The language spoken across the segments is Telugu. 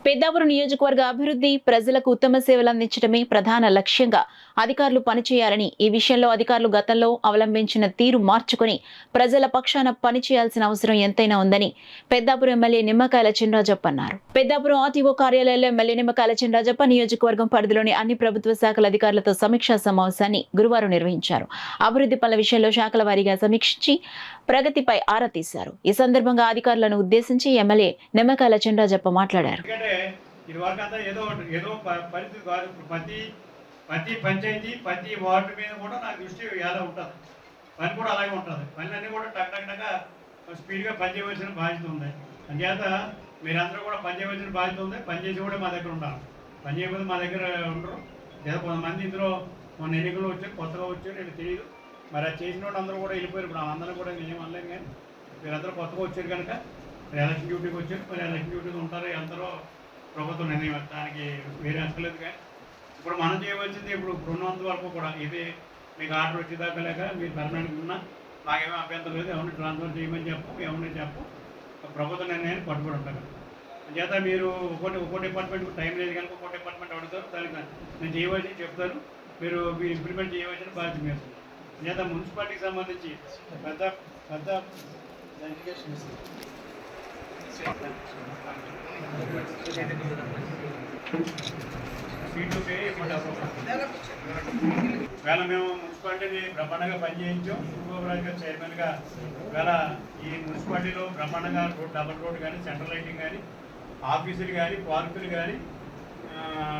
పెద్దాపురం నియోజకవర్గ అభివృద్ధి, ప్రజలకు ఉత్తమ సేవలు అందించడమే ప్రధాన లక్ష్యంగా అధికారులు పనిచేయాలని, ఈ విషయంలో అధికారులు గతంలో అవలంబించిన తీరు మార్చుకుని ప్రజల పక్షాన పనిచేయాల్సిన అవసరం ఎంతైనా ఉందని పెద్దాపురం ఎమ్మెల్యే నిమ్మకాయల చినరాజప్ప అన్నారు. పెద్దాపురం ఆర్టీఓ కార్యాలయంలో ఎమ్మెల్యే నిమ్మకాయల చినరాజప్ప నియోజకవర్గం పరిధిలోని అన్ని ప్రభుత్వ శాఖల అధికారులతో సమీక్షా సమావేశాన్ని గురువారం నిర్వహించారు. అభివృద్ధి పనుల విషయంలో శాఖల వారీగా సమీక్షించి ప్రగతిపై ఆరా తీశారు. ఈ సందర్భంగా అధికారులను ఉద్దేశించి ఎమ్మెల్యే నిమ్మకాయల చినరాజప్ప మాట్లాడారు. ఇది వరకు అంతా ఏదో పరిస్థితి కాదు. ప్రతి పంచాయతీ ప్రతి వార్డు మీద కూడా నాకు దృష్టి ఎలా ఉంటుంది, పని కూడా అలాగే ఉంటుంది. పనులన్నీ కూడా టక్ స్పీడ్గా పనిచేయవలసిన బాధ్యత ఉంది. అందుచేత మీరందరూ కూడా పనిచేయవలసిన బాధ్యత ఉంది. పనిచేసి కూడా మా దగ్గర ఉండాలి. పని చేయకపోతే మా దగ్గర ఉండరు. లేదా కొంతమంది ఇందులో మొన్న ఎన్నికలు వచ్చారు, కొత్తగా వచ్చారు, నేను తెలియదు. మరి అది చేసిన వాళ్ళు అందరూ కూడా వెళ్ళిపోయారు. ఇప్పుడు అందరూ కూడా ఏం అనలేము. కానీ మీరందరూ కొత్తగా వచ్చారు కనుక ఎలక్షన్ డ్యూటీకి వచ్చారు. మరి ఎలక్షన్ డ్యూటీకి ఉంటారు, ఎంతరో ప్రభుత్వం నిర్ణయం, దానికి వేరే అంటలేదు. కానీ ఇప్పుడు మనం చేయవలసింది ఇప్పుడు ఉన్నంత వరకు కూడా ఇది మీకు ఆర్డర్ వచ్చేదాకా లేక మీరు పర్మనెంట్ ఉన్నా మాకేమీ అభ్యంతరం లేదు. ఎవరిని ట్రాన్స్ఫర్ చేయమని ఎవరిని ప్రభుత్వ నిర్ణయాన్ని పట్టుబడి ఉంటారు. చేత మీరు ఒక్కో డిపార్ట్మెంట్ టైం లేదు కనుక ఒక్కో డిపార్ట్మెంట్ అడుగుతారు. దానికి నేను చేయవలసి చెప్తాను, మీరు ఇంప్లిమెంట్ చేయవలసిన బాధ్యత మీరు. చేత మున్సిపాలిటీకి సంబంధించి పెద్ద వేళ మేము మున్సిపాలిటీని బ్రహ్మాండంగా పనిచేయించాం. సూపర్వైజర్ గారు చైర్మన్గా వేళ ఈ మున్సిపాలిటీలో బ్రహ్మాండంగా డబుల్ రోడ్ కానీ, సెంట్రల్ లైటింగ్ కానీ, ఆఫీసులు కానీ, పార్కులు కానీ,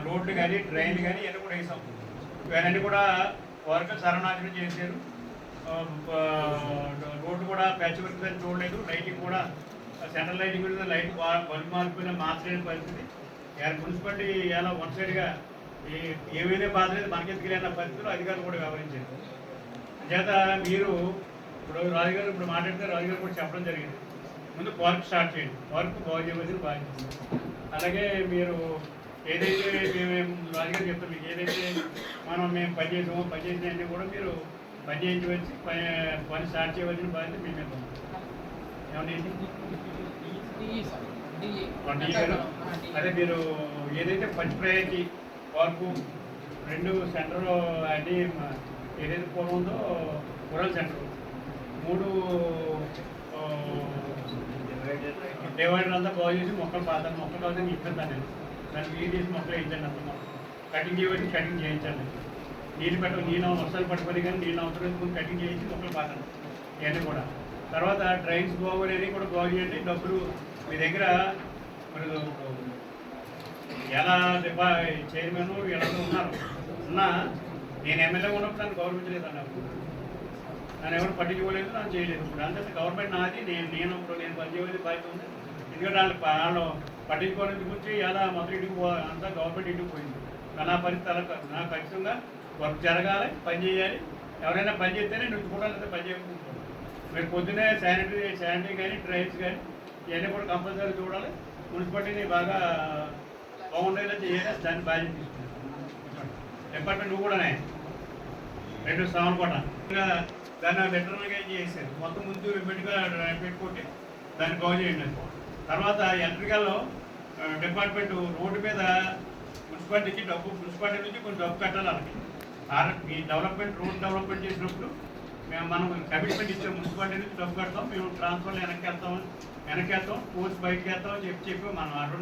రోడ్లు కానీ, డ్రైన్లు కానీ ఇవన్నీ కూడా వేసాం. ఇవన్నీ కూడా వర్క్ సర్వనాశనం చేశారు. రోడ్డు కూడా ప్యాచ్ వర్క్ అని చూడలేదు. లైటింగ్ కూడా సెంట్రల్ లైటింగ్ కూడా లైట్ బల్బ్ మార్పుగా మార్చలేని పరిస్థితి. మున్సిపాలిటీ ఎలా వన్ సైడ్గా ఏమైనా బాధ లేదు, మనకెందుకు లేని పరిస్థితుల్లో అధికారులు కూడా వ్యవహరించారు. చేత మీరు ఇప్పుడు రాజుగారు ఇప్పుడు మాట్లాడితే రాజుగారు కూడా చెప్పడం జరిగింది. ముందు వర్క్ స్టార్ట్ చేయండి, వర్క్ బాగు చేయవలసిన బాధ్యత. అలాగే మీరు ఏదైతే మేము రాజుగారు చెప్తాం, మీకు ఏదైతే మేము పనిచేసినవన్నీ కూడా మీరు పని చేయించవలసి పని స్టార్ట్ చేయవలసిన బాధ్యత మీ మీద ఉంది. అదే మీరు ఏదైతే ఫస్ట్ ప్రయారిటీ వర్క్ 2 సెంటర్ అన్నీ ఏదైతే పూర్వం ఉందో రూరల్ సెంటర్, 3 డివైడర్ అంతా బాగు చేసి మొక్కలు పాతాను. మొక్కలు కావాలి ఇప్పిస్తాను నేను. దానికి వీలు తీసి మొక్కలు వేయించండి. అంత కటింగ్ చేయవలసి కటింగ్ చేయించాలి. నీళ్ళు నీళ్ళు వర్షాలు పట్టుకొని కానీ నీళ్ళు అవసరం ముందు కటింగ్ చేయించి మొక్కలు పాతాను. ఇవన్నీ కూడా తర్వాత డ్రైన్స్ బాగోలేని కూడా బాగు చేయండి. డబ్బులు మీ దగ్గర మరి ఎలా చైర్మన్ ఎలా ఉన్నా నేను ఎమ్మెల్యే ఉన్నప్పుడు నన్ను గౌరవించలేదు అన్నప్పుడు, నన్ను ఎవరు పట్టించుకోలేదు, నన్ను చేయలేదు. ఇప్పుడు అంతే గవర్నమెంట్ నాది, నేను పనిచేయవలసి బాధ్యత ఉంది. ఎందుకంటే వాళ్ళు పట్టించుకోవడానికి గురించి ఎలా మొదటి ఇంటికి అంతా గవర్నమెంట్ ఇంటికి పోయింది. నా పరిస్థితి అలా కాదు. నాకు ఖచ్చితంగా వర్క్ జరగాలి, పని చేయాలి. ఎవరైనా పని చేస్తేనే నువ్వు కూడా లేదా పని చేయకుండా మీరు పొద్దున్నే శానిటరీ కానీ, డ్రైన్స్ కానీ ఇవన్నీ కూడా కంపల్సరీ చూడాలి. మున్సిపాలిటీని బాగా బాగుండేలా చేయాలి. దాన్ని బాధ్యత తీసుకున్నాను. డిపార్ట్మెంట్ నువ్వు కూడా 2 సామనుకోట దాన్ని లెటర్గా చేశారు. మొత్తం ముందు పెట్టుకోటి దాన్ని బాగు చేయండి. తర్వాత ఎలక్ట్రికల్ డిపార్ట్మెంట్ రోడ్డు మీద మున్సిపాలిటీ నుంచి కొంచెం డబ్బు కట్టాలి. వాళ్ళకి ఈ డెవలప్మెంట్ రోడ్ డెవలప్మెంట్ చేసినప్పుడు మనం కమిట్మెంట్ ఇచ్చాం. మున్సిపాలిటీ నుంచి డబ్బు కడతాం, మేము ట్రాన్స్ఫర్లో వెనక్కి వెళ్తాం, పోస్ట్ బయటకి వెళ్తాం చెప్పి మనం ఆర్డర్